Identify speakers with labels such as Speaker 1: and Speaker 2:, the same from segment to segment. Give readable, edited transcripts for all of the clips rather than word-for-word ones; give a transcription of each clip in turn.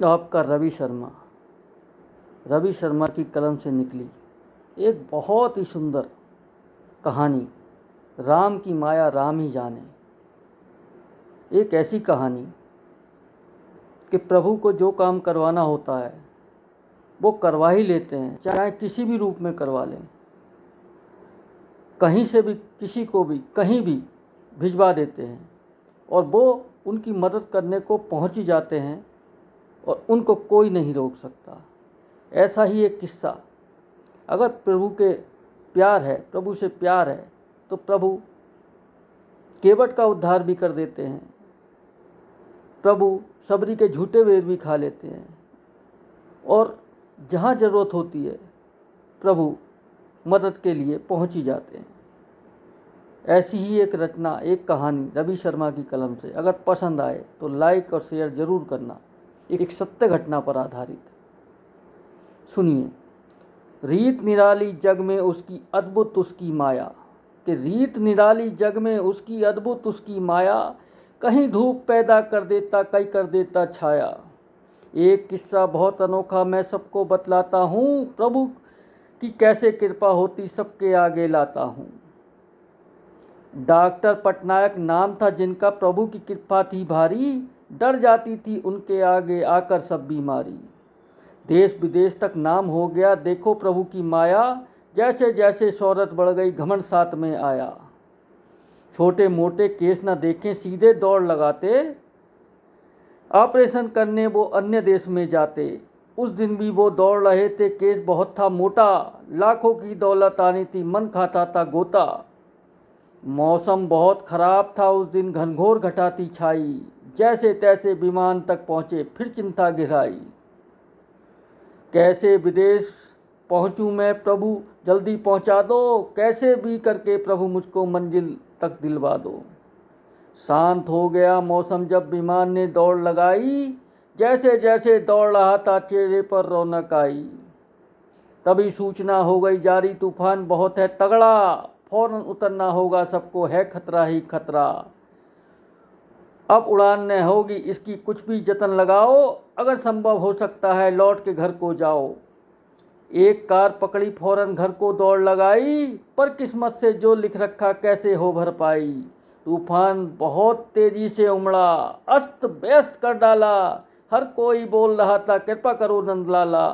Speaker 1: आपका रवि शर्मा की कलम से निकली एक बहुत ही सुंदर कहानी, राम की माया राम ही जाने। एक ऐसी कहानी कि प्रभु को जो काम करवाना होता है वो करवा ही लेते हैं, चाहे किसी भी रूप में करवा लें, कहीं से भी किसी को भी कहीं भी भिजवा देते हैं और वो उनकी मदद करने को पहुंच ही जाते हैं और उनको कोई नहीं रोक सकता। ऐसा ही एक किस्सा, अगर प्रभु से प्यार है तो प्रभु केवट का उद्धार भी कर देते हैं। प्रभु सबरी के झूठे वेद भी खा लेते हैं और जहाँ ज़रूरत होती है प्रभु मदद के लिए पहुँच ही जाते हैं। ऐसी ही एक रचना, एक कहानी रवि शर्मा की कलम से। अगर पसंद आए तो लाइक और शेयर ज़रूर करना। एक सत्य घटना पर आधारित। सुनिए। रीत निराली जग में उसकी अद्भुत उसकी माया, कि रीत निराली जग में उसकी अद्भुत उसकी माया, कहीं धूप पैदा कर देता कहीं कर देता छाया। एक किस्सा बहुत अनोखा मैं सबको बतलाता हूँ, प्रभु की कैसे कृपा होती सबके आगे लाता हूँ। डॉक्टर पटनायक नाम था जिनका, प्रभु की कृपा थी भारी, डर जाती थी उनके आगे आकर सब बीमारी। देश विदेश तक नाम हो गया देखो प्रभु की माया, जैसे जैसे शोहरत बढ़ गई घमंड साथ में आया। छोटे मोटे केस न देखें सीधे दौड़ लगाते, ऑपरेशन करने वो अन्य देश में जाते। उस दिन भी वो दौड़ रहे थे, केस बहुत था मोटा, लाखों की दौलत आनी थी मन खाता था गोता। मौसम बहुत खराब था उस दिन, घनघोर घटा थी छाई, जैसे तैसे विमान तक पहुँचे फिर चिंता गिराई। कैसे विदेश पहुँचूँ मैं प्रभु जल्दी पहुँचा दो, कैसे भी करके प्रभु मुझको मंजिल तक दिलवा दो। शांत हो गया मौसम जब विमान ने दौड़ लगाई, जैसे जैसे दौड़ रहा था चेहरे पर रौनक आई। तभी सूचना हो गई जारी तूफान बहुत है तगड़ा, फौरन उतरना होगा सबको है खतरा ही खतरा। अब उड़ान न होगी इसकी कुछ भी जतन लगाओ, अगर संभव हो सकता है लौट के घर को जाओ। एक कार पकड़ी फौरन घर को दौड़ लगाई, पर किस्मत से जो लिख रखा कैसे हो भरपाई। तूफान बहुत तेजी से उमड़ा, अस्त व्यस्त कर डाला, हर कोई बोल रहा था कृपा करो नंदलाला।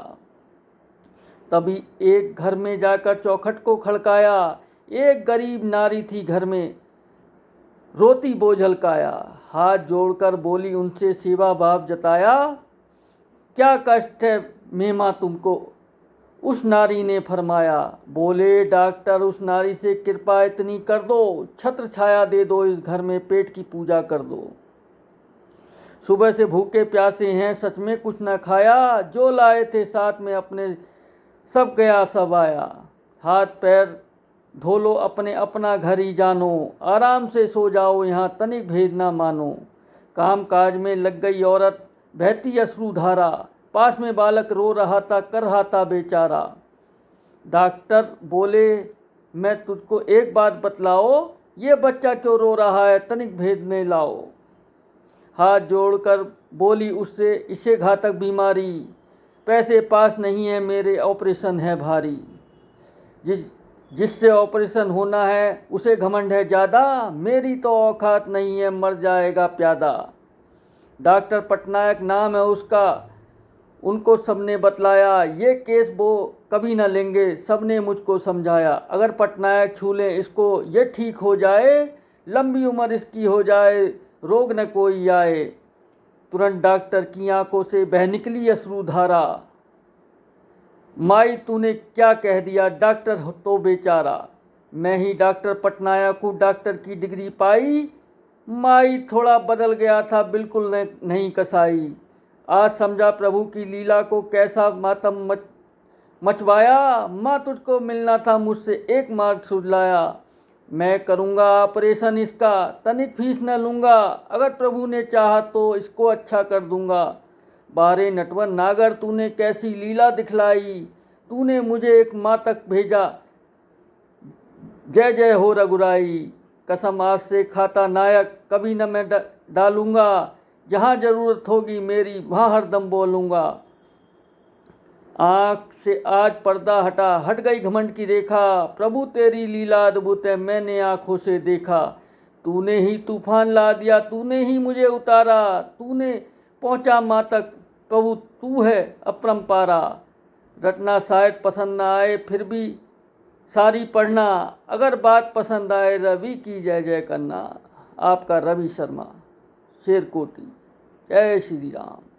Speaker 1: तभी एक घर में जाकर चौखट को खड़काया, एक गरीब नारी थी घर में रोती बोझल काया। हाथ जोड़कर बोली उनसे सेवा भाव जताया, क्या कष्ट है मेमा तुमको, उस नारी ने फरमाया। बोले डॉक्टर उस नारी से कृपा इतनी कर दो, छत्र छाया दे दो इस घर में पेट की पूजा कर दो। सुबह से भूखे प्यासे हैं सच में कुछ न खाया, जो लाए थे साथ में अपने सब गया सब आया। हाथ पैर धो लो अपने अपना घर ही जानो, आराम से सो जाओ यहाँ तनिक भेद ना मानो। काम काज में लग गई औरत बहती अश्रुधारा, पास में बालक रो रहा था कर रहा था बेचारा। डॉक्टर बोले मैं तुझको एक बात बतलाओ, ये बच्चा क्यों रो रहा है तनिक भेद में लाओ। हाथ जोड़कर बोली उससे इसे घातक बीमारी, पैसे पास नहीं है मेरे ऑपरेशन है भारी। जिससे ऑपरेशन होना है उसे घमंड है ज़्यादा, मेरी तो औकात नहीं है मर जाएगा प्यादा। डॉक्टर पटनायक नाम है उसका, उनको सबने बतलाया, ये केस वो कभी ना लेंगे सबने मुझको समझाया। अगर पटनायक छू लें इसको ये ठीक हो जाए, लंबी उम्र इसकी हो जाए रोग न कोई आए। तुरंत डॉक्टर की आंखों से बह निकली अश्रुधारा, माई तूने क्या कह दिया डॉक्टर तो बेचारा। मैं ही डॉक्टर पटनायक हूँ डॉक्टर की डिग्री पाई, माई थोड़ा बदल गया था बिल्कुल नहीं कसाई। आज समझा प्रभु की लीला को कैसा मातम मचवाया, माँ तुझको मिलना था मुझसे एक मार्ग सुझलाया। मैं करूँगा ऑपरेशन इसका तनिक फीस न लूँगा, अगर प्रभु ने चाहा तो इसको अच्छा कर दूँगा। बारे नटवर नागर तूने कैसी लीला दिखलाई, तूने मुझे एक माँ तक भेजा जय जय हो रघुराई। कसम आज से खाता नायक कभी न मैं डालूँगा, जहाँ ज़रूरत होगी मेरी वहाँ हरदम बोलूँगा। आँख से आज पर्दा हटा, हट गई घमंड की रेखा, प्रभु तेरी लीला अद्भुत है मैंने आँखों से देखा। तूने ही तूफान ला दिया, तूने ही मुझे उतारा, तूने पहुँचा माँ तक, प्रभु तू है अपरंपारा। रटना शायद पसंद ना आए फिर भी सारी पढ़ना, अगर बात पसंद आए रवि की जय जय करना। आपका रवि शर्मा, शेरकोटी। जय श्री राम।